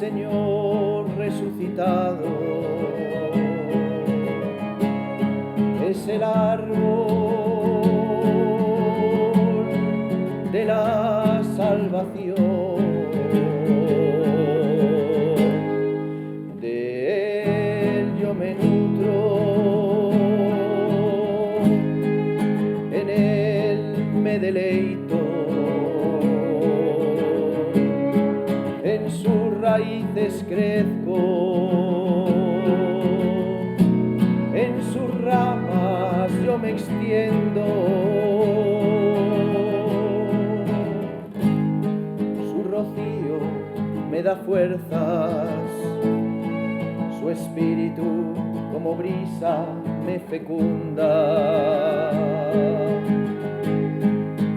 Señor resucitado es el árbol de la salvación. De él yo me nutro, en él me deleito, en sus raíces crezco, en sus ramas yo me extiendo. Su rocío me da fuerzas, su espíritu como brisa me fecunda.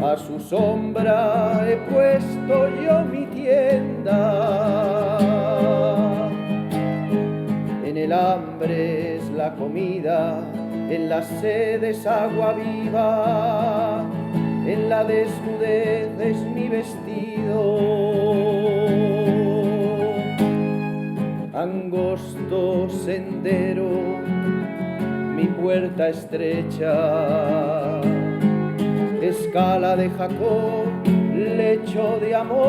A su sombra he puesto yo mi tienda. En el hambre es la comida, en la sed es agua viva, en la desnudez es mi vestido. Angosto sendero, mi puerta estrecha, escala de Jacob, lecho de amor,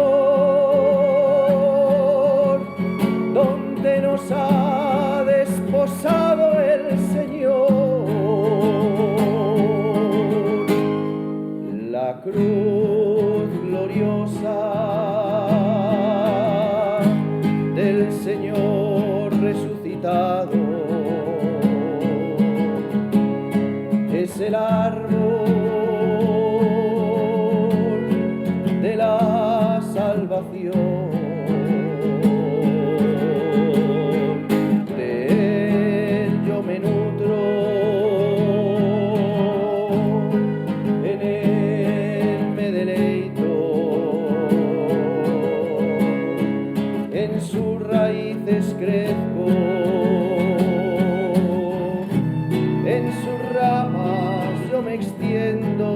donde nos ha desposado el Señor. La cruz gloriosa del Señor resucitado es el árbol de la salvación. De él yo me nutro, en él me deleito, en sus raíces crezco, en sus ramas yo me extiendo.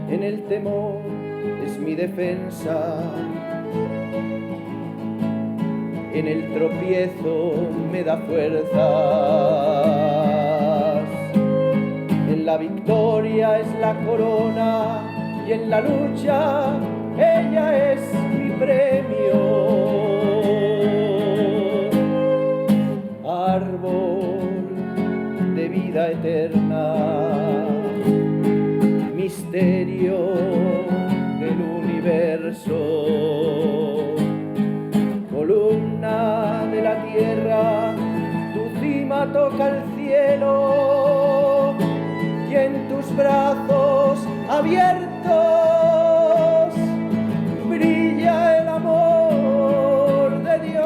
En el temor es mi defensa, en el tropiezo me da fuerzas, en la victoria es la corona y en la lucha ella es mi premio. Árbol de vida eterna, misterio del universo, columna de la tierra, tu cima toca el cielo y en tus brazos abiertos brilla el amor de Dios.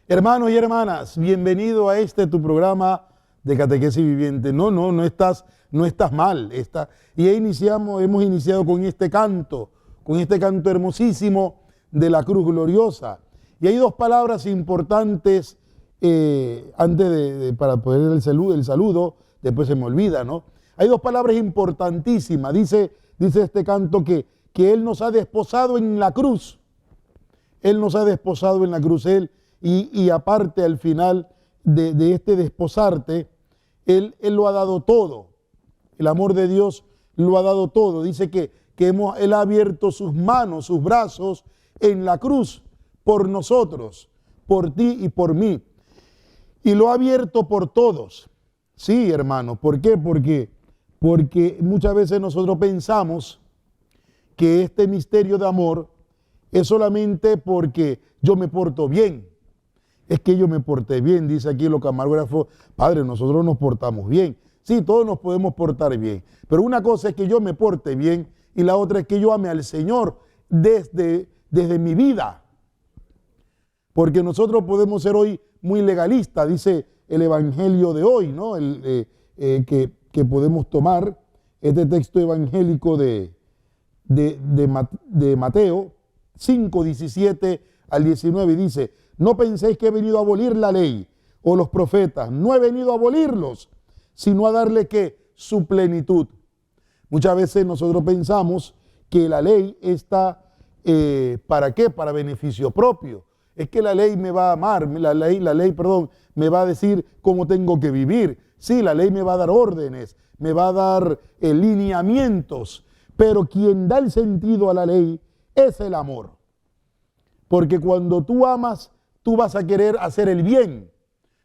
Hermanos y hermanas, bienvenido a tu programa de Catequesis Viviente. No estás mal. Hemos iniciado con este canto hermosísimo de la cruz gloriosa. Y hay dos palabras importantes para poder el saludo, después se me olvida, ¿no? Hay dos palabras importantísimas. Dice este canto que Él nos ha desposado en la cruz. Él nos ha desposado en la cruz. Y aparte, al final de este desposarte, Él lo ha dado todo. El amor de Dios lo ha dado todo. Dice que Él ha abierto sus manos, sus brazos en la cruz por nosotros, por ti y por mí. Y lo ha abierto por todos. Sí, hermano. ¿Por qué? Porque muchas veces nosotros pensamos que este misterio de amor es solamente porque yo me porto bien. Es que yo me porté bien, dice aquí los camarógrafos. Padre, nosotros nos portamos bien. Sí, todos nos podemos portar bien. Pero una cosa es que yo me porte bien y la otra es que yo ame al Señor desde mi vida. Porque nosotros podemos ser hoy muy legalistas, dice el Evangelio de hoy, ¿no? Que podemos tomar este texto evangélico de Mateo 5, 17 al 19, dice: no penséis que he venido a abolir la ley o los profetas, no he venido a abolirlos, sino a darle ¿qué? su plenitud. Muchas veces nosotros pensamos que la ley está, ¿para qué? Para beneficio propio. Es que la ley me va a amar, la ley, me va a decir cómo tengo que vivir. Sí, la ley me va a dar órdenes, me va a dar lineamientos, pero quien da el sentido a la ley es el amor. Porque cuando tú amas, tú vas a querer hacer el bien.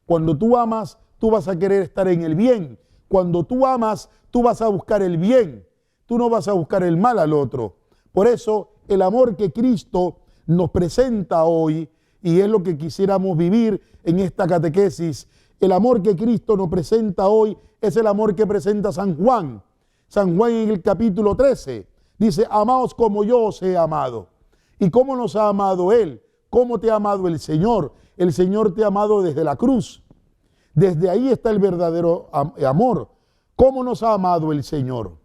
Cuando tú amas, tú vas a querer estar en el bien. Cuando tú amas, tú vas a buscar el bien. Tú no vas a buscar el mal al otro. Por eso, el amor que Cristo nos presenta hoy, y es lo que quisiéramos vivir en esta catequesis, el amor que Cristo nos presenta hoy es el amor que presenta San Juan. San Juan en el capítulo 13 dice, amaos como yo os he amado. ¿Y cómo nos ha amado Él? ¿Cómo te ha amado el Señor? El Señor te ha amado desde la cruz. Desde ahí está el verdadero amor. ¿Cómo nos ha amado el Señor?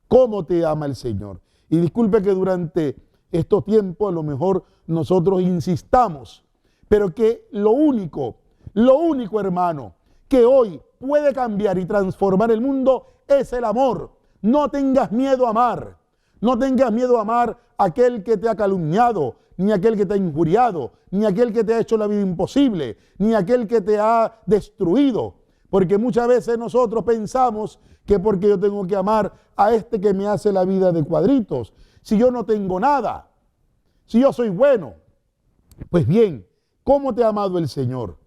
¿Cómo te ama el Señor? Y disculpe que durante estos tiempos a lo mejor nosotros insistamos, pero que lo único, hermano, que hoy puede cambiar y transformar el mundo es el amor. No tengas miedo a amar. No tengas miedo a amar a aquel que te ha calumniado, ni a aquel que te ha injuriado, ni a aquel que te ha hecho la vida imposible, ni a aquel que te ha destruido. Porque muchas veces nosotros pensamos que porque yo tengo que amar a este que me hace la vida de cuadritos, si yo no tengo nada, si yo soy bueno. Pues bien, ¿cómo te ha amado el Señor?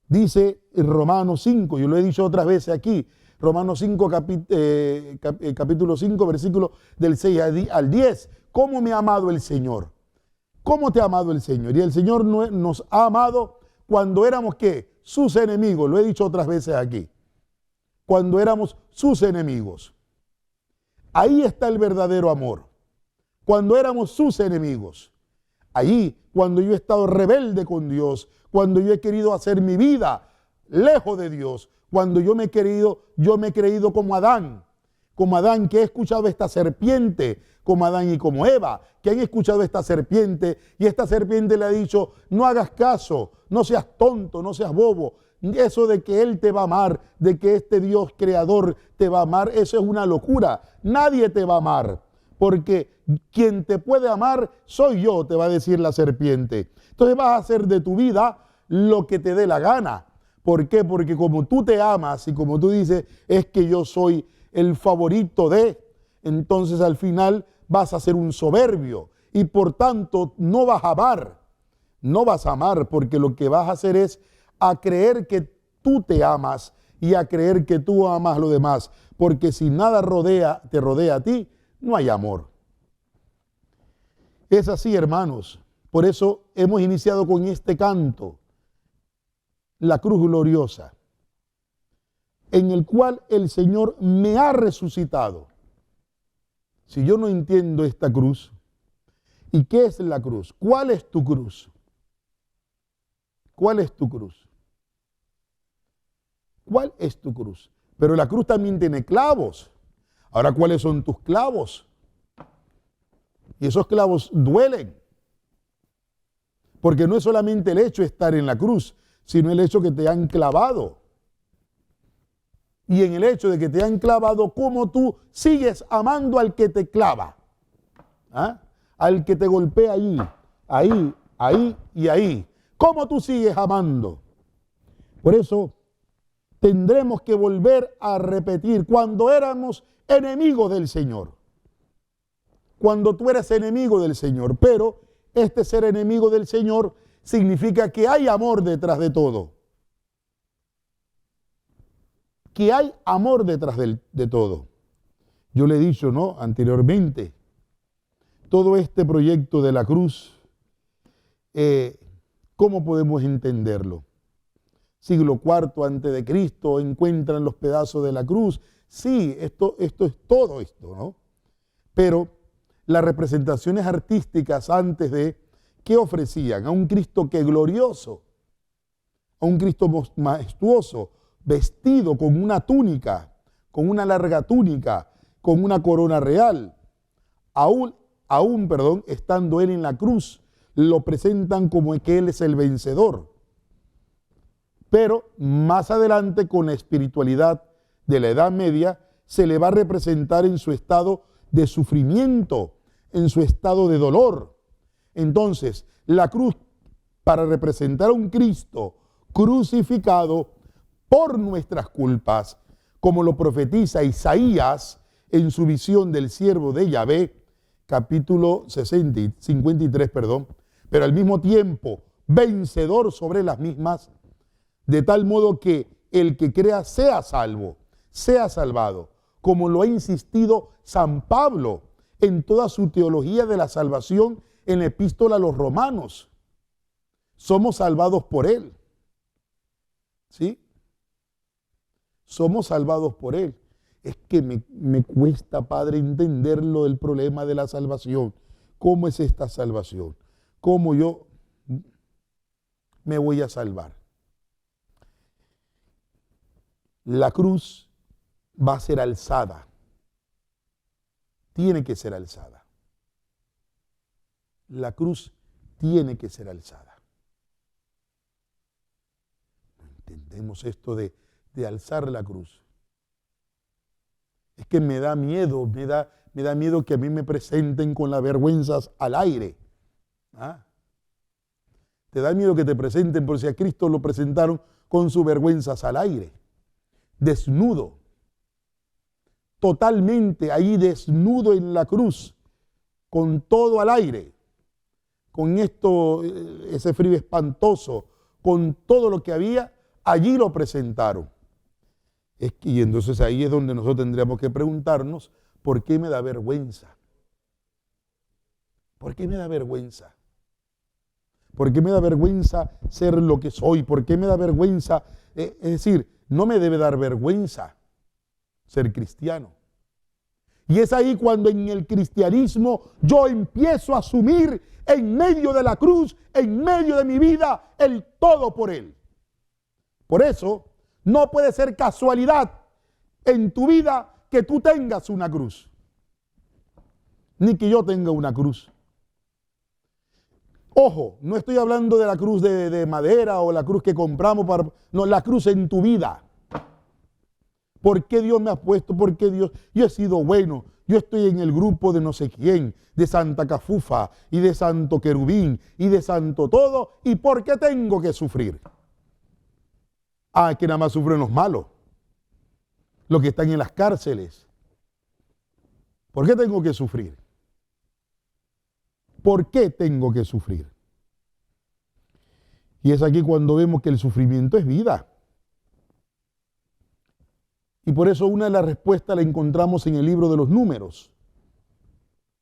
Dice en Romanos 5, yo lo he dicho otras veces aquí, Romanos 5, capítulo 5, versículo del 6 al 10. ¿Cómo me ha amado el Señor? ¿Cómo te ha amado el Señor? Y el Señor nos ha amado cuando éramos, ¿qué? Sus enemigos. Lo he dicho otras veces aquí. Cuando éramos sus enemigos. Ahí está el verdadero amor. Cuando éramos sus enemigos. Allí, cuando yo he estado rebelde con Dios, cuando yo he querido hacer mi vida lejos de Dios, cuando yo me he creído como Adán que he escuchado esta serpiente, como Adán y como Eva, que han escuchado esta serpiente y esta serpiente le ha dicho, no hagas caso, no seas tonto, no seas bobo, eso de que Él te va a amar, de que este Dios creador te va a amar, eso es una locura, nadie te va a amar, porque quien te puede amar soy yo, te va a decir la serpiente. Entonces vas a hacer de tu vida lo que te dé la gana. ¿Por qué? Porque como tú te amas y como tú dices, es que yo soy el favorito de, entonces al final vas a ser un soberbio y por tanto no vas a amar. No vas a amar porque lo que vas a hacer es a creer que tú te amas y a creer que tú amas a los demás. Porque si nada te rodea a ti, no hay amor. Es así, hermanos. Por eso hemos iniciado con este canto, la cruz gloriosa, en el cual el Señor me ha resucitado. Si yo no entiendo esta cruz, ¿y qué es la cruz? ¿Cuál es tu cruz? ¿Cuál es tu cruz? ¿Cuál es tu cruz? Pero la cruz también tiene clavos. Ahora, ¿cuáles son tus clavos? Y esos clavos duelen. Porque no es solamente el hecho de estar en la cruz, sino el hecho que te han clavado. Y en el hecho de que te han clavado, ¿cómo tú sigues amando al que te clava? ¿Ah? Al que te golpea ahí y ahí. ¿Cómo tú sigues amando? Por eso tendremos que volver a repetir cuando éramos enemigos del Señor. Cuando tú eres enemigo del Señor, pero este ser enemigo del Señor significa que hay amor detrás de todo. Que hay amor detrás de todo. Yo le he dicho, ¿no? Anteriormente, todo este proyecto de la cruz, ¿cómo podemos entenderlo? Siglo IV antes de Cristo, encuentran los pedazos de la cruz. Sí, esto es todo esto, ¿no? Pero las representaciones artísticas antes de, ¿qué ofrecían? A un Cristo que glorioso, a un Cristo majestuoso, vestido con una túnica, con una larga túnica, con una corona real. Aún, estando Él en la cruz, lo presentan como que Él es el vencedor. Pero más adelante, con la espiritualidad de la Edad Media, se le va a representar en su estado de sufrimiento, en su estado de dolor. Entonces, la cruz, para representar a un Cristo crucificado por nuestras culpas, como lo profetiza Isaías en su visión del siervo de Yahvé, capítulo 53, pero al mismo tiempo vencedor sobre las mismas, de tal modo que el que crea sea salvo, sea salvado, como lo ha insistido San Pablo en toda su teología de la salvación en la epístola a los Romanos. Somos salvados por Él. ¿Sí? Somos salvados por Él. Es que me cuesta, Padre, entenderlo, el problema de la salvación. ¿Cómo es esta salvación? ¿Cómo yo me voy a salvar? La cruz va a ser alzada. Tiene que ser alzada. La cruz tiene que ser alzada. No entendemos esto de alzar la cruz. Es que me da miedo, me da miedo que a mí me presenten con las vergüenzas al aire. ¿Ah? Te da miedo que te presenten, por si a Cristo lo presentaron con sus vergüenzas al aire. Desnudo. Totalmente ahí desnudo en la cruz, con todo al aire, con esto, ese frío espantoso, con todo lo que había, allí lo presentaron. Y entonces ahí es donde nosotros tendríamos que preguntarnos, ¿por qué me da vergüenza? ¿Por qué me da vergüenza? ¿Por qué me da vergüenza ser lo que soy? ¿Por qué me da vergüenza? Es decir, no me debe dar vergüenza ser cristiano. Y es ahí cuando en el cristianismo yo empiezo a asumir en medio de la cruz, en medio de mi vida, el todo por Él. Por eso, no puede ser casualidad en tu vida que tú tengas una cruz, ni que yo tenga una cruz. Ojo, no estoy hablando de la cruz de madera o la cruz que compramos no, la cruz en tu vida. ¿Por qué Dios me ha puesto? ¿Por qué Dios? Yo he sido bueno. Yo estoy en el grupo de no sé quién, de Santa Cafufa y de Santo Querubín y de Santo todo. ¿Y por qué tengo que sufrir? Ah, que nada más sufren los malos, los que están en las cárceles. ¿Por qué tengo que sufrir? ¿Por qué tengo que sufrir? Y es aquí cuando vemos que el sufrimiento es vida. Y por eso una de las respuestas la encontramos en el libro de los Números,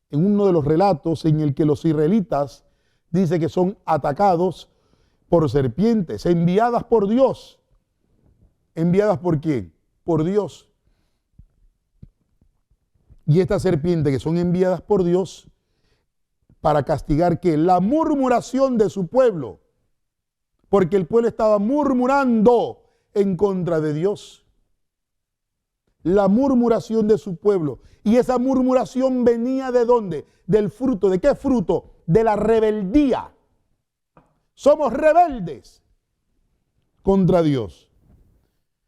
en uno de los relatos en el que los israelitas dice que son atacados por serpientes, enviadas por Dios. ¿Enviadas por quién? Por Dios. Y estas serpientes que son enviadas por Dios para castigar que la murmuración de su pueblo, porque el pueblo estaba murmurando en contra de Dios. La murmuración de su pueblo. Y esa murmuración venía ¿de dónde? Del fruto. ¿De qué fruto? De la rebeldía. Somos rebeldes contra Dios,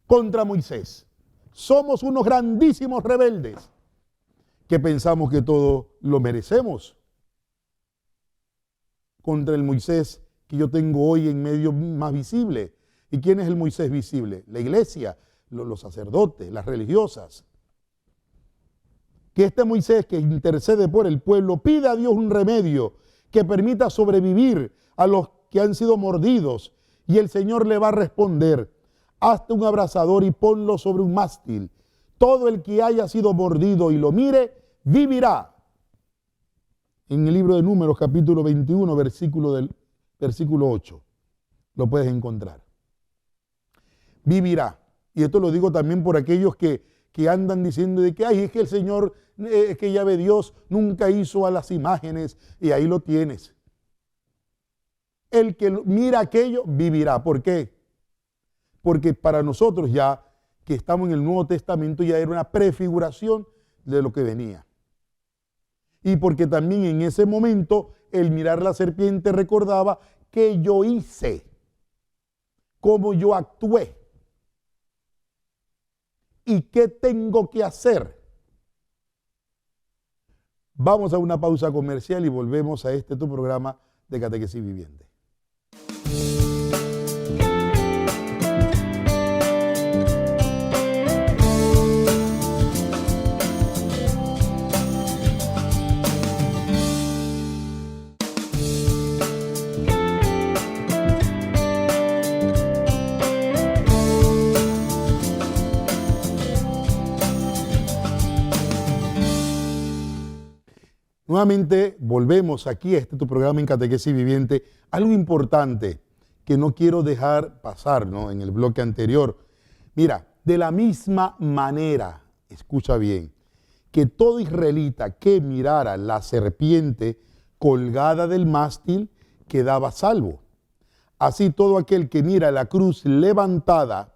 contra Moisés. Somos unos grandísimos rebeldes que pensamos que todo lo merecemos. Contra el Moisés que yo tengo hoy en medio más visible. ¿Y quién es el Moisés visible? La iglesia, los sacerdotes, las religiosas. Que este Moisés que intercede por el pueblo pide a Dios un remedio que permita sobrevivir a los que han sido mordidos, y el Señor le va a responder: hazte un abrasador y ponlo sobre un mástil. Todo el que haya sido mordido y lo mire, vivirá. En el libro de Números, capítulo 21, versículo 8, lo puedes encontrar. Vivirá. Y esto lo digo también por aquellos que andan diciendo de que ay, es que el Señor, es que Yahvé Dios nunca hizo a las imágenes, y ahí lo tienes. El que mira aquello vivirá. ¿Por qué? Porque para nosotros ya que estamos en el Nuevo Testamento ya era una prefiguración de lo que venía. Y porque también en ese momento el mirar la serpiente recordaba que yo hice, cómo yo actué. y qué tengo que hacer. Vamos a una pausa comercial y volvemos a tu programa de Catequesis Viviente. Nuevamente volvemos aquí a tu programa en Catequesis Viviente. Algo importante que no quiero dejar pasar, ¿no?, en el bloque anterior. Mira, de la misma manera, escucha bien, que todo israelita que mirara la serpiente colgada del mástil quedaba salvo. Así todo aquel que mira la cruz levantada,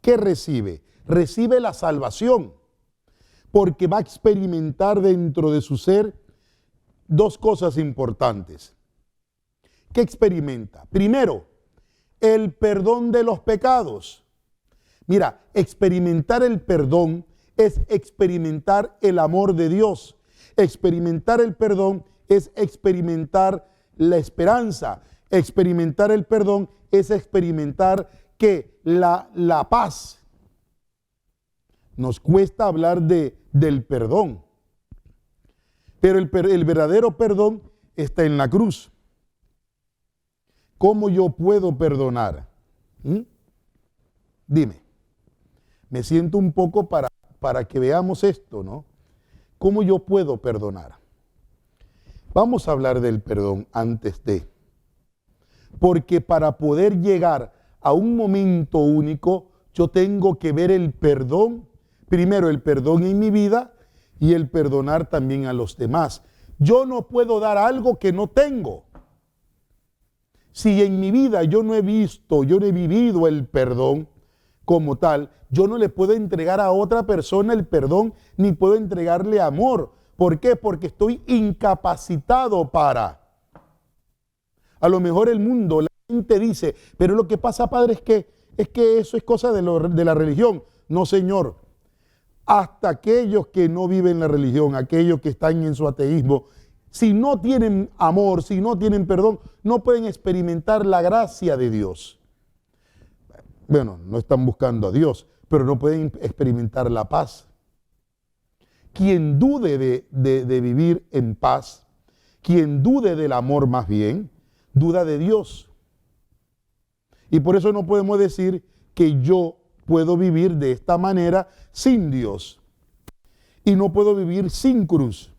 ¿qué recibe? Recibe la salvación, porque va a experimentar dentro de su ser dos cosas importantes. ¿Qué experimenta? Primero, el perdón de los pecados. Mira, experimentar el perdón es experimentar el amor de Dios. Experimentar el perdón es experimentar la esperanza. Experimentar el perdón es experimentar que la paz. Nos cuesta hablar del perdón. Pero el verdadero perdón está en la cruz. ¿Cómo yo puedo perdonar? Dime. Me siento un poco para que veamos esto, ¿no? ¿Cómo yo puedo perdonar? Vamos a hablar del perdón antes de. Porque para poder llegar a un momento único, yo tengo que ver el perdón. Primero, el perdón en mi vida y el perdonar también a los demás. Yo no puedo dar algo que no tengo. Si en mi vida yo no he vivido el perdón como tal, yo no le puedo entregar a otra persona el perdón, ni puedo entregarle amor. ¿Por qué? Porque estoy incapacitado para. A lo mejor el mundo, la gente dice, pero lo que pasa, padre, es que eso es cosa de la religión. No, señor. Hasta aquellos que no viven la religión, aquellos que están en su ateísmo, si no tienen amor, si no tienen perdón, no pueden experimentar la gracia de Dios. Bueno, no están buscando a Dios, pero no pueden experimentar la paz. Quien dude de vivir en paz, quien dude del amor más bien, duda de Dios. Y por eso no podemos decir que yo puedo vivir de esta manera sin Dios. Y no puedo vivir sin cruz.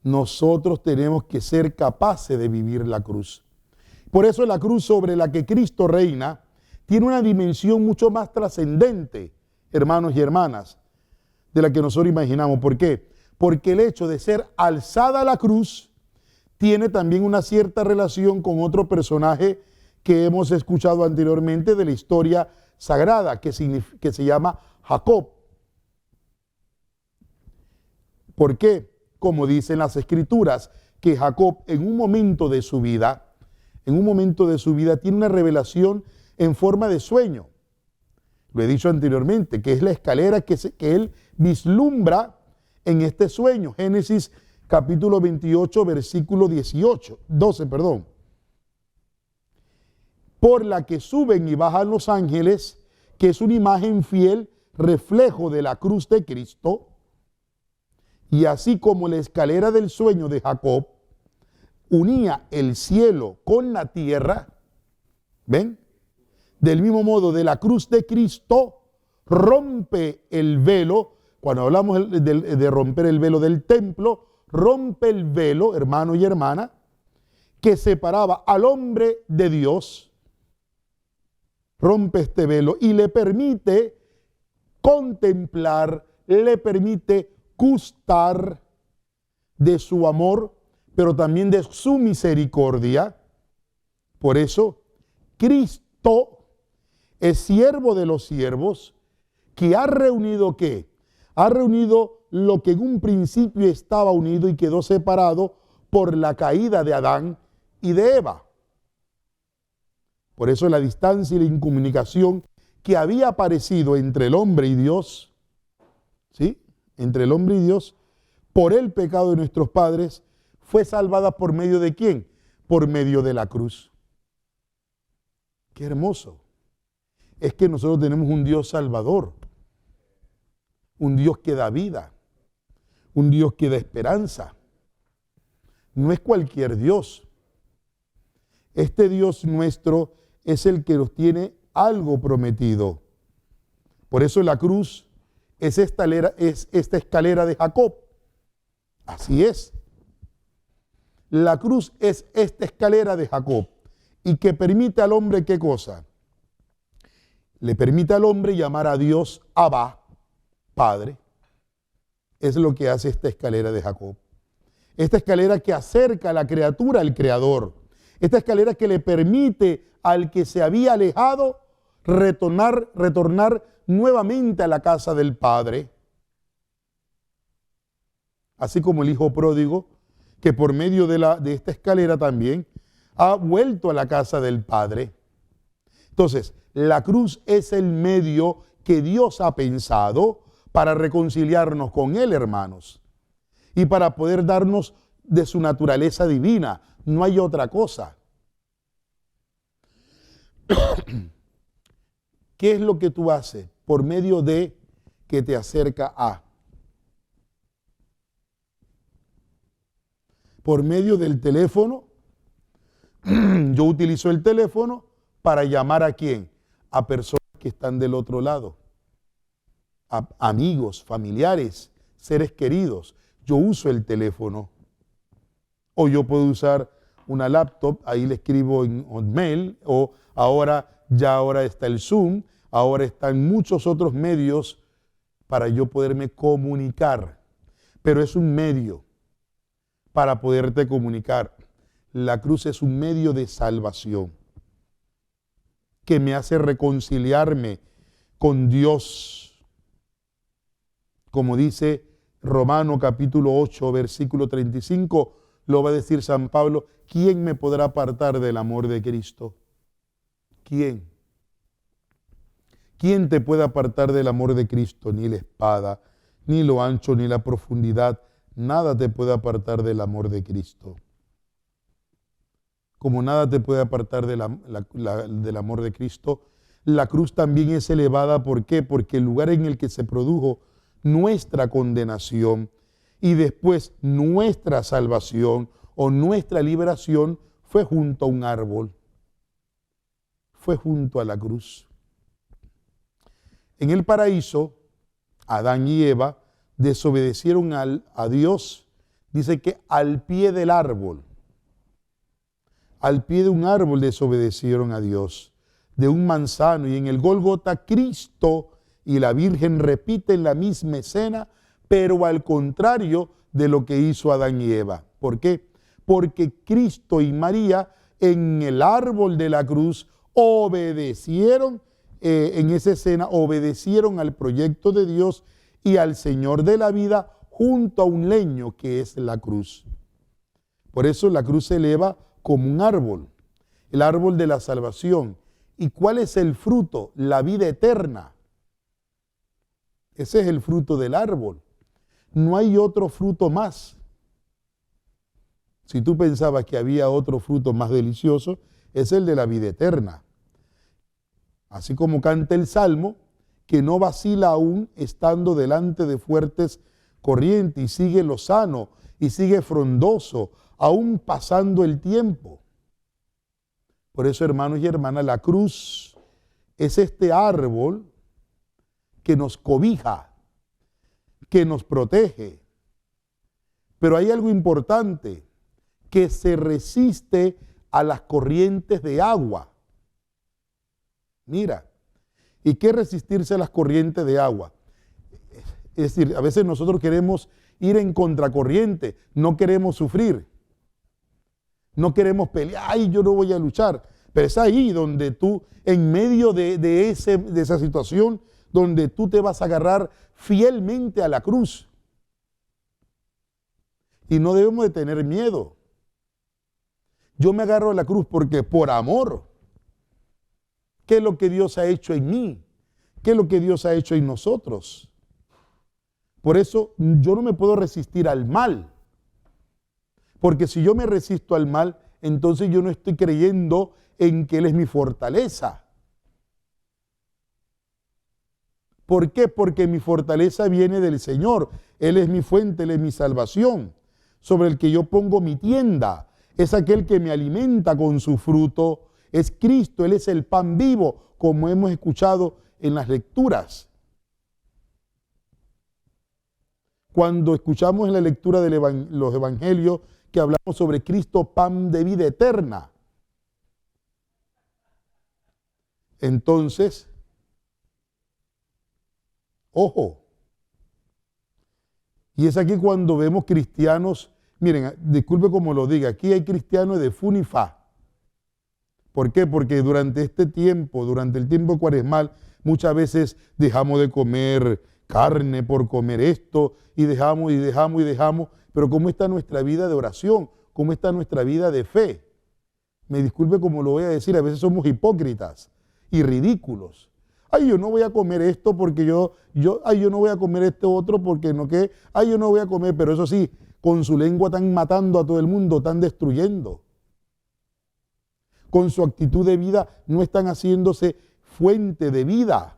Nosotros tenemos que ser capaces de vivir la cruz. Por eso la cruz sobre la que Cristo reina tiene una dimensión mucho más trascendente, hermanos y hermanas, de la que nosotros imaginamos. ¿Por qué? Porque el hecho de ser alzada a la cruz tiene también una cierta relación con otro personaje que hemos escuchado anteriormente de la historia sagrada, que se llama Jacob. ¿Por qué? Como dicen las Escrituras, que Jacob en un momento de su vida tiene una revelación en forma de sueño. Lo he dicho anteriormente, que es la escalera que él vislumbra en este sueño. Génesis capítulo 28, versículo 12. Por la que suben y bajan los ángeles, que es una imagen fiel, reflejo de la cruz de Cristo. Y así como la escalera del sueño de Jacob unía el cielo con la tierra, ¿ven? Del mismo modo, de la cruz de Cristo rompe el velo. Cuando hablamos de romper el velo del templo, rompe el velo, hermano y hermana, que separaba al hombre de Dios. Rompe este velo y le permite contemplar, le permite gustar de su amor, pero también de su misericordia. Por eso, Cristo es siervo de los siervos, que ha reunido ¿qué? Ha reunido lo que en un principio estaba unido y quedó separado por la caída de Adán y de Eva. Por eso la distancia y la incomunicación que había aparecido entre el hombre y Dios, ¿sí? Entre el hombre y Dios, por el pecado de nuestros padres, fue salvada por medio de ¿quién? Por medio de la cruz. Qué hermoso. Es que nosotros tenemos un Dios salvador, un Dios que da vida, un Dios que da esperanza. No es cualquier Dios. Este Dios nuestro es el que nos tiene algo prometido. Por eso la cruz es esta escalera de Jacob. Así es. La cruz es esta escalera de Jacob y que permite al hombre, ¿qué cosa? Le permite al hombre llamar a Dios Abba, Padre. Es lo que hace esta escalera de Jacob. Esta escalera que acerca a la criatura al Creador. Esta escalera que le permite al que se había alejado retornar nuevamente a la casa del Padre. Así como el hijo pródigo, que por medio de esta escalera también ha vuelto a la casa del Padre. Entonces, la cruz es el medio que Dios ha pensado para reconciliarnos con Él, hermanos, y para poder darnos de su naturaleza divina. No hay otra cosa. ¿Qué es lo que tú haces? Por medio de que te acerca a. Por medio del teléfono. Yo utilizo el teléfono para llamar ¿a quién? A personas que están del otro lado. A amigos, familiares, seres queridos. Yo uso el teléfono. O yo puedo usar una laptop, ahí le escribo en mail, o ahora está el Zoom, ahora están muchos otros medios para yo poderme comunicar. Pero es un medio para poderte comunicar. La cruz es un medio de salvación que me hace reconciliarme con Dios. Como dice Romano capítulo 8, versículo 35, lo va a decir San Pablo, ¿quién me podrá apartar del amor de Cristo? ¿Quién? ¿Quién te puede apartar del amor de Cristo? Ni la espada, ni lo ancho, ni la profundidad, nada te puede apartar del amor de Cristo. Como nada te puede apartar del amor de Cristo, la cruz también es elevada. ¿Por qué? Porque el lugar en el que se produjo nuestra condenación y después nuestra salvación o nuestra liberación fue junto a un árbol. Fue junto a la cruz. En el paraíso, Adán y Eva desobedecieron a Dios, dice que al pie del árbol. Al pie de un árbol desobedecieron a Dios, de un manzano. Y en el Gólgota, Cristo y la Virgen repiten la misma escena, pero al contrario de lo que hizo Adán y Eva. ¿Por qué? Porque Cristo y María en el árbol de la cruz obedecieron, en esa escena, obedecieron al proyecto de Dios y al Señor de la vida junto a un leño que es la cruz. Por eso la cruz se eleva como un árbol, el árbol de la salvación. ¿Y cuál es el fruto? La vida eterna. Ese es el fruto del árbol. No hay otro fruto más. Si tú pensabas que había otro fruto más delicioso, es el de la vida eterna. Así como canta el Salmo, que no vacila aún estando delante de fuertes corrientes y sigue lozano y sigue frondoso, aún pasando el tiempo. Por eso, hermanos y hermanas, la cruz es este árbol que nos cobija, que nos protege. Pero hay algo importante, que se resiste a las corrientes de agua. Mira, ¿y qué resistirse a las corrientes de agua? Es decir, a veces nosotros queremos ir en contracorriente, no queremos sufrir, no queremos pelear, ay, yo no voy a luchar. Pero es ahí donde tú, en medio de esa situación, donde tú te vas a agarrar fielmente a la cruz. Y no debemos de tener miedo. Yo me agarro a la cruz porque por amor. ¿Qué es lo que Dios ha hecho en mí? qué es lo que Dios ha hecho en nosotros. Por eso yo no me puedo resistir al mal. Porque si yo me resisto al mal, entonces yo no estoy creyendo en que Él es mi fortaleza. ¿Por qué? Porque mi fortaleza viene del Señor. Él es mi fuente, Él es mi salvación, sobre el que yo pongo mi tienda. Es aquel que me alimenta con su fruto. Es Cristo, Él es el pan vivo, como hemos escuchado en las lecturas. Cuando escuchamos en la lectura de los evangelios que hablamos sobre Cristo, pan de vida eterna. Entonces, ojo, y es aquí cuando vemos cristianos, miren, disculpe como lo diga, aquí hay cristianos de fu ni fa. ¿Por qué? Porque durante este tiempo, durante el tiempo cuaresmal, muchas veces dejamos de comer carne por comer esto, y dejamos, pero ¿cómo está nuestra vida de oración? ¿Cómo está nuestra vida de fe? Me disculpe como lo voy a decir, a veces somos hipócritas y ridículos. Ay, yo no voy a comer esto porque yo no voy a comer esto otro porque no qué, ay, yo no voy a comer, pero eso sí, con su lengua están matando a todo el mundo, están destruyendo. Con su actitud de vida no están haciéndose fuente de vida.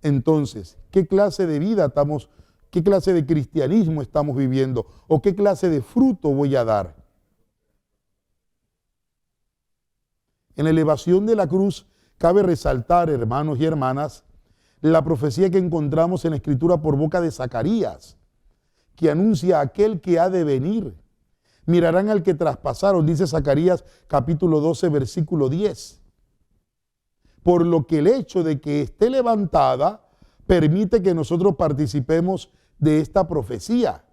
Entonces, ¿qué clase de vida estamos, qué clase de cristianismo estamos viviendo? ¿O qué clase de fruto voy a dar? En la elevación de la cruz, cabe resaltar, hermanos y hermanas, la profecía que encontramos en la Escritura por boca de Zacarías, que anuncia a aquel que ha de venir. Mirarán al que traspasaron, dice Zacarías capítulo 12, versículo 10. Por lo que el hecho de que esté levantada permite que nosotros participemos de esta profecía,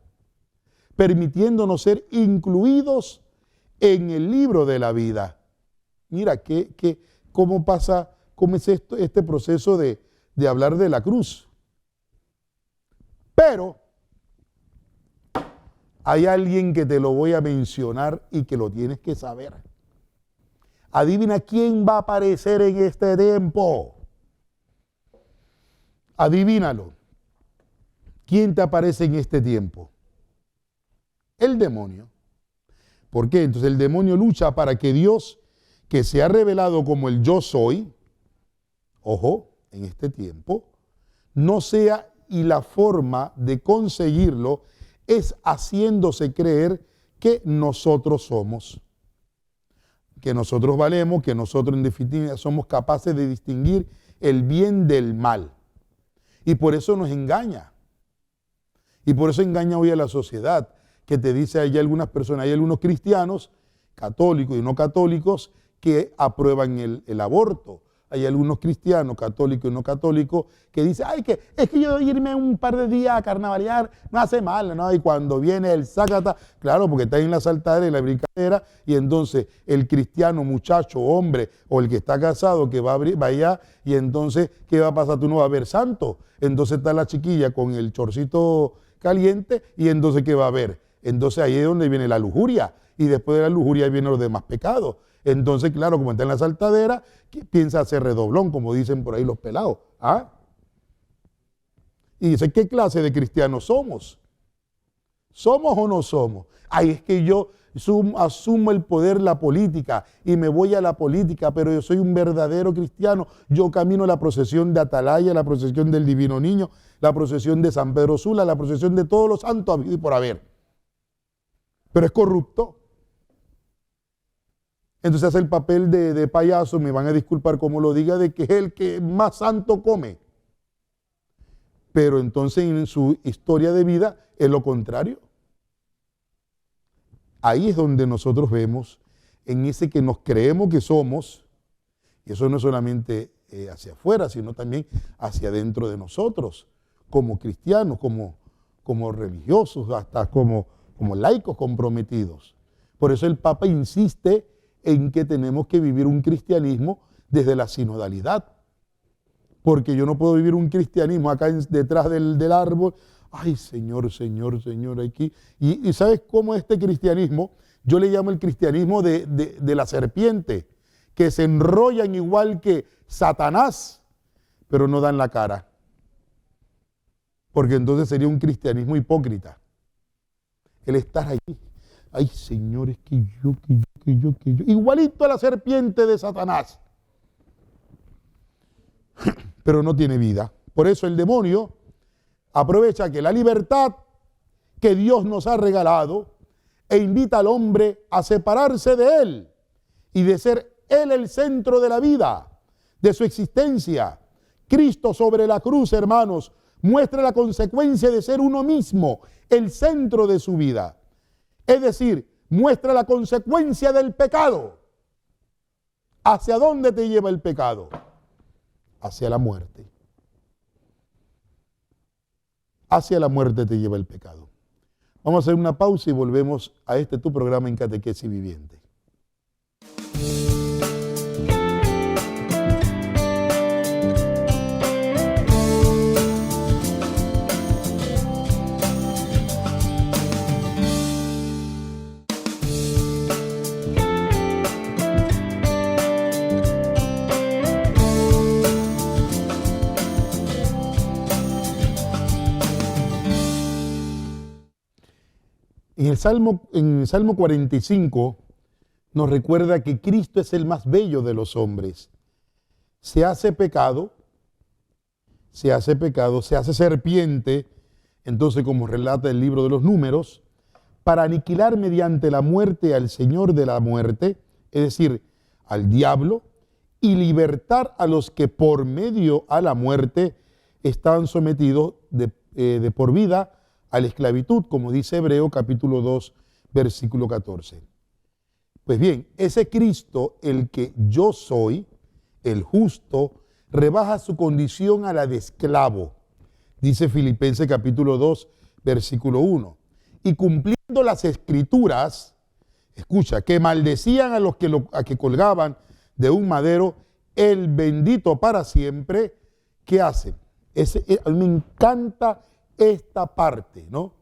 permitiéndonos ser incluidos en el libro de la vida. Mira, cómo pasa, cómo es este proceso de hablar de la cruz. Pero hay alguien que te lo voy a mencionar y que lo tienes que saber. Adivina quién va a aparecer en este tiempo. Adivínalo. ¿Quién te aparece en este tiempo? El demonio. ¿Por qué? Entonces el demonio lucha para que Dios, que se ha revelado como el yo soy, ojo, en este tiempo, no sea, y la forma de conseguirlo es haciéndose creer que nosotros somos, que nosotros valemos, que nosotros en definitiva somos capaces de distinguir el bien del mal. Y por eso nos engaña. Y por eso engaña hoy a la sociedad, que te dice, hay algunas personas, hay algunos cristianos, católicos y no católicos, que aprueban el aborto. Hay algunos cristianos, católicos y no católicos, que dicen, ay, es que yo irme un par de días a carnavalear no hace mal, ¿no? Y cuando viene el sácata, claro, porque está en la saltadera y la brincadera, y entonces el cristiano, muchacho, hombre, o el que está casado, que va allá, y entonces, ¿qué va a pasar? Tú no vas a ver santo. Entonces está la chiquilla con el chorcito caliente, y entonces, ¿qué va a haber? Entonces ahí es donde viene la lujuria, y después de la lujuria vienen los demás pecados. Entonces, claro, como está en la saltadera, piensa hacer redoblón, como dicen por ahí los pelados. ¿Ah? Y dice, ¿qué clase de cristianos somos? ¿Somos o no somos? Ay, es que yo asumo el poder, la política, y me voy a la política, pero yo soy un verdadero cristiano. Yo camino la procesión de Atalaya, la procesión del Divino Niño, la procesión de San Pedro Sula, la procesión de todos los santos y por haber. Pero es corrupto. Entonces hace el papel de payaso, me van a disculpar como lo diga, de que es el que más santo come. Pero entonces en su historia de vida es lo contrario. Ahí es donde nosotros vemos, en ese que nos creemos que somos, y eso no es solamente hacia afuera, sino también hacia adentro de nosotros, como cristianos, como religiosos, hasta como laicos comprometidos. Por eso el Papa insiste en que tenemos que vivir un cristianismo desde la sinodalidad. Porque yo no puedo vivir un cristianismo acá detrás del árbol. Ay, Señor, aquí. Y ¿sabes cómo este cristianismo? Yo le llamo el cristianismo de la serpiente, que se enrollan igual que Satanás pero no dan la cara. Porque entonces sería un cristianismo hipócrita. El estar allí. Ay, señores, que yo. Igualito a la serpiente de Satanás. Pero no tiene vida. Por eso el demonio aprovecha que la libertad que Dios nos ha regalado e invita al hombre a separarse de él y de ser él el centro de la vida, de su existencia. Cristo sobre la cruz, hermanos, muestra la consecuencia de ser uno mismo el centro de su vida. Es decir, muestra la consecuencia del pecado. ¿Hacia dónde te lleva el pecado? Hacia la muerte. Hacia la muerte te lleva el pecado. Vamos a hacer una pausa y volvemos a tu programa en Catequesis Viviente. En el Salmo 45 nos recuerda que Cristo es el más bello de los hombres. Se hace pecado, se hace serpiente, entonces como relata el libro de los Números, para aniquilar mediante la muerte al Señor de la muerte, es decir, al diablo, y libertar a los que por medio a la muerte estaban sometidos de por vida a la esclavitud, como dice Hebreo capítulo 2, versículo 14. Pues bien, ese Cristo, el que yo soy, el justo, rebaja su condición a la de esclavo, dice Filipenses capítulo 2, versículo 1. Y cumpliendo las escrituras, escucha, que maldecían a los que colgaban de un madero, el bendito para siempre, ¿qué hace? A mí me encanta esta parte, ¿no?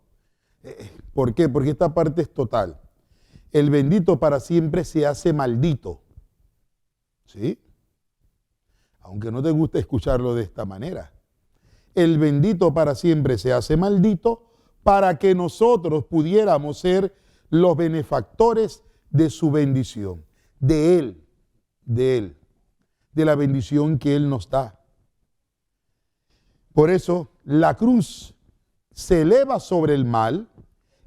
¿Por qué? Porque esta parte es total. El bendito para siempre se hace maldito. ¿Sí? Aunque no te guste escucharlo de esta manera. El bendito para siempre se hace maldito para que nosotros pudiéramos ser los benefactores de su bendición. De Él. De la bendición que Él nos da. Por eso, la cruz se eleva sobre el mal,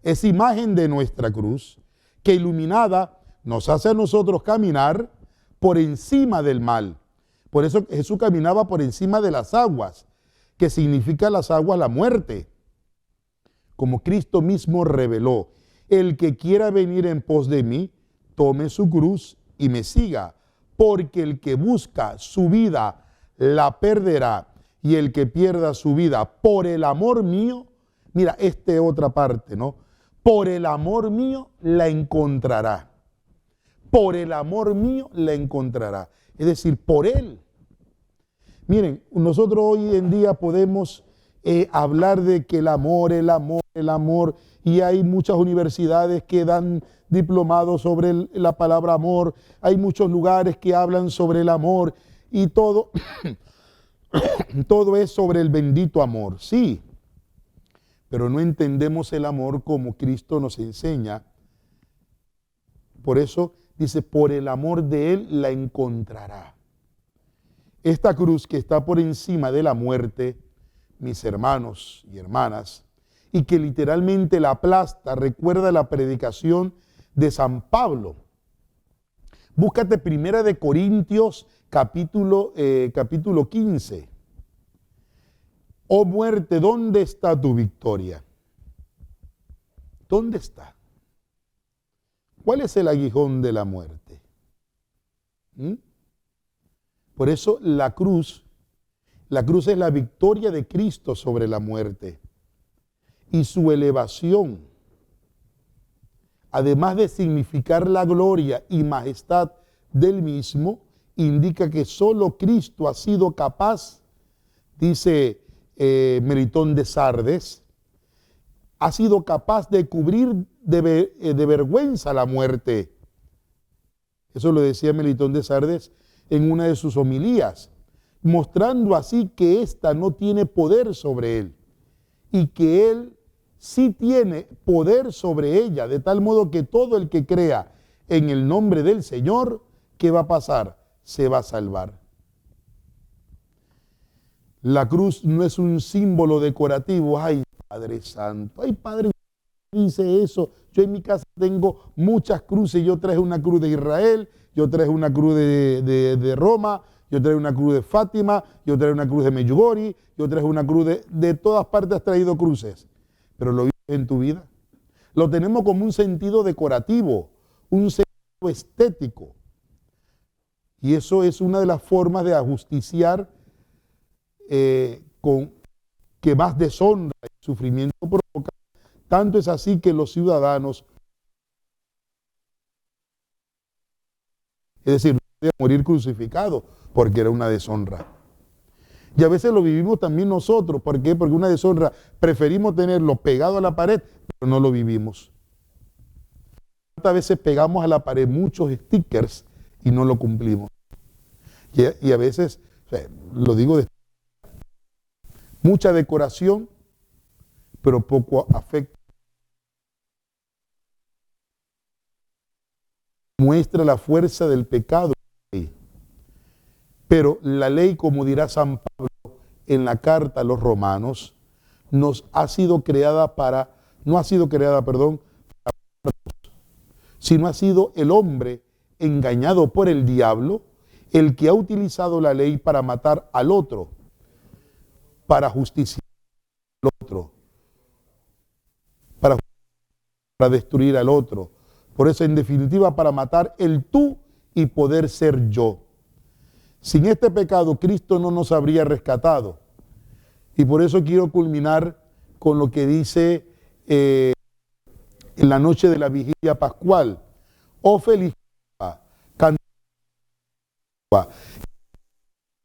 es imagen de nuestra cruz, que iluminada nos hace a nosotros caminar por encima del mal. Por eso Jesús caminaba por encima de las aguas, que significa las aguas la muerte. Como Cristo mismo reveló, el que quiera venir en pos de mí, tome su cruz y me siga, porque el que busca su vida la perderá, y el que pierda su vida por el amor mío, mira, otra parte, ¿no? Por el amor mío la encontrará. Por el amor mío la encontrará. Es decir, por Él. Miren, nosotros hoy en día podemos hablar de que el amor, y hay muchas universidades que dan diplomados sobre la palabra amor, hay muchos lugares que hablan sobre el amor y todo, todo es sobre el bendito amor, sí. Pero no entendemos el amor como Cristo nos enseña. Por eso dice, por el amor de Él la encontrará. Esta cruz que está por encima de la muerte, mis hermanos y hermanas, y que literalmente la aplasta, recuerda la predicación de San Pablo. Búscate 1 Corintios capítulo 15. Oh muerte, ¿dónde está tu victoria? ¿Dónde está? ¿Cuál es el aguijón de la muerte? Por eso la cruz es la victoria de Cristo sobre la muerte y su elevación, además de significar la gloria y majestad del mismo, indica que solo Cristo ha sido capaz, dice Melitón de Sardes, ha sido capaz de cubrir de vergüenza la muerte. Eso lo decía Melitón de Sardes en una de sus homilías. mostrando así que ésta no tiene poder sobre él y que él sí tiene poder sobre ella, de tal modo que todo el que crea en el nombre del Señor, ¿qué va a pasar? Se va a salvar. La cruz no es un símbolo decorativo. Ay, Padre Santo, ay, Padre, dice eso. Yo en mi casa tengo muchas cruces. Yo traje una cruz de Israel, yo traje una cruz de Roma, yo traje una cruz de Fátima, yo traje una cruz de Medjugorje, yo traje una cruz de todas partes has traído cruces. Pero lo vives en tu vida. Lo tenemos como un sentido decorativo, un sentido estético. Y eso es una de las formas de ajusticiar con que más deshonra y sufrimiento provoca. Tanto es así que los ciudadanos, es decir, no podían morir crucificados porque era una deshonra. Y a veces lo vivimos también nosotros. ¿Por qué? Porque una deshonra preferimos tenerlo pegado a la pared, pero no lo vivimos. A veces pegamos a la pared muchos stickers y no lo cumplimos. Y a veces, lo digo de mucha decoración, pero poco afecto. Muestra la fuerza del pecado. Pero la ley, como dirá San Pablo en la carta a los romanos, no ha sido creada, sino ha sido el hombre engañado por el diablo, el que ha utilizado la ley para matar al otro, para justiciar al otro, para destruir al otro. Por eso, en definitiva, para matar el tú y poder ser yo. Sin este pecado, Cristo no nos habría rescatado. Y por eso quiero culminar con lo que dice en la noche de la vigilia pascual. Oh feliz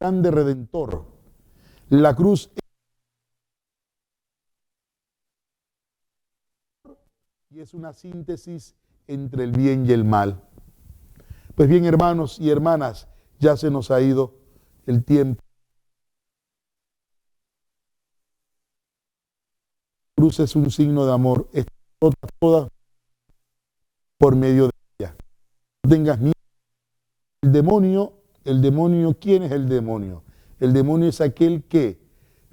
grande Redentor. La cruz y es una síntesis entre el bien y el mal. Pues bien, hermanos y hermanas, ya se nos ha ido el tiempo. La cruz es un signo de amor, es toda por medio de ella. No tengas miedo. El demonio, ¿quién es el demonio? El demonio es aquel que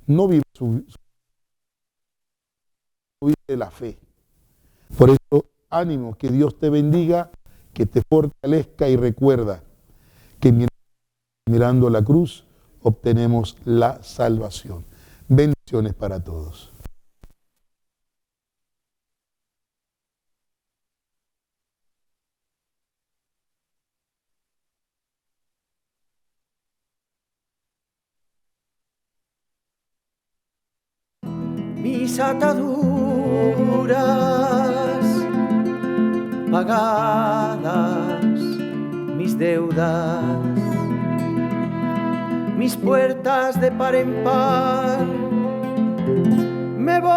no vive su vida de la fe. Por eso, ánimo, que Dios te bendiga, que te fortalezca y recuerda que mirando la cruz obtenemos la salvación. Bendiciones para todos. Mis ataduras pagadas, mis deudas, mis puertas de par en par, me voy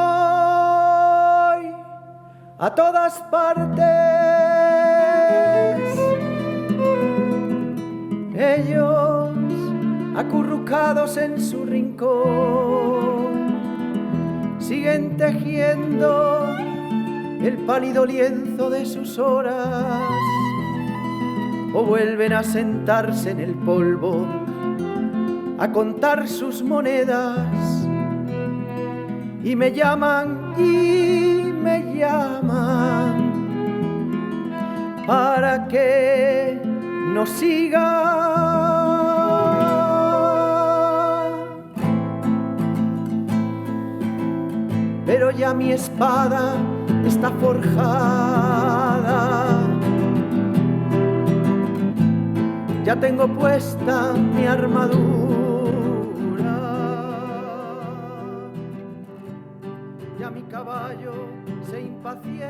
a todas partes. Ellos acurrucados en su rincón siguen tejiendo el pálido lienzo de sus horas, o vuelven a sentarse en el polvo a contar sus monedas, y me llaman para que no siga. Pero ya mi espada está forjada, ya tengo puesta mi armadura, ya mi caballo se impacienta.